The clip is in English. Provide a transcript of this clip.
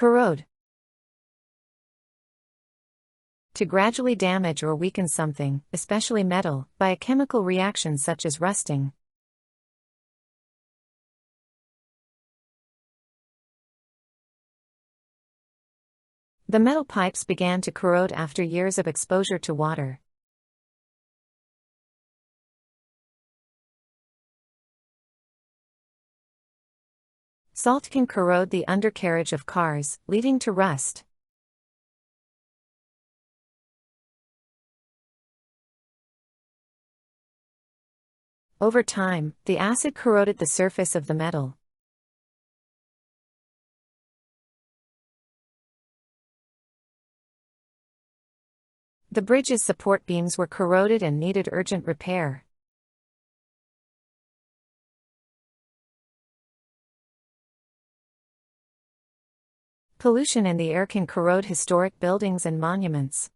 Corrode. To gradually damage or weaken something, especially metal, by a chemical reaction such as rusting. The metal pipes began to corrode after years of exposure to water. Salt can corrode the undercarriage of cars, leading to rust. Over time, the acid corroded the surface of the metal. The bridge's support beams were corroded and needed urgent repair. Pollution in the air can corrode historic buildings and monuments.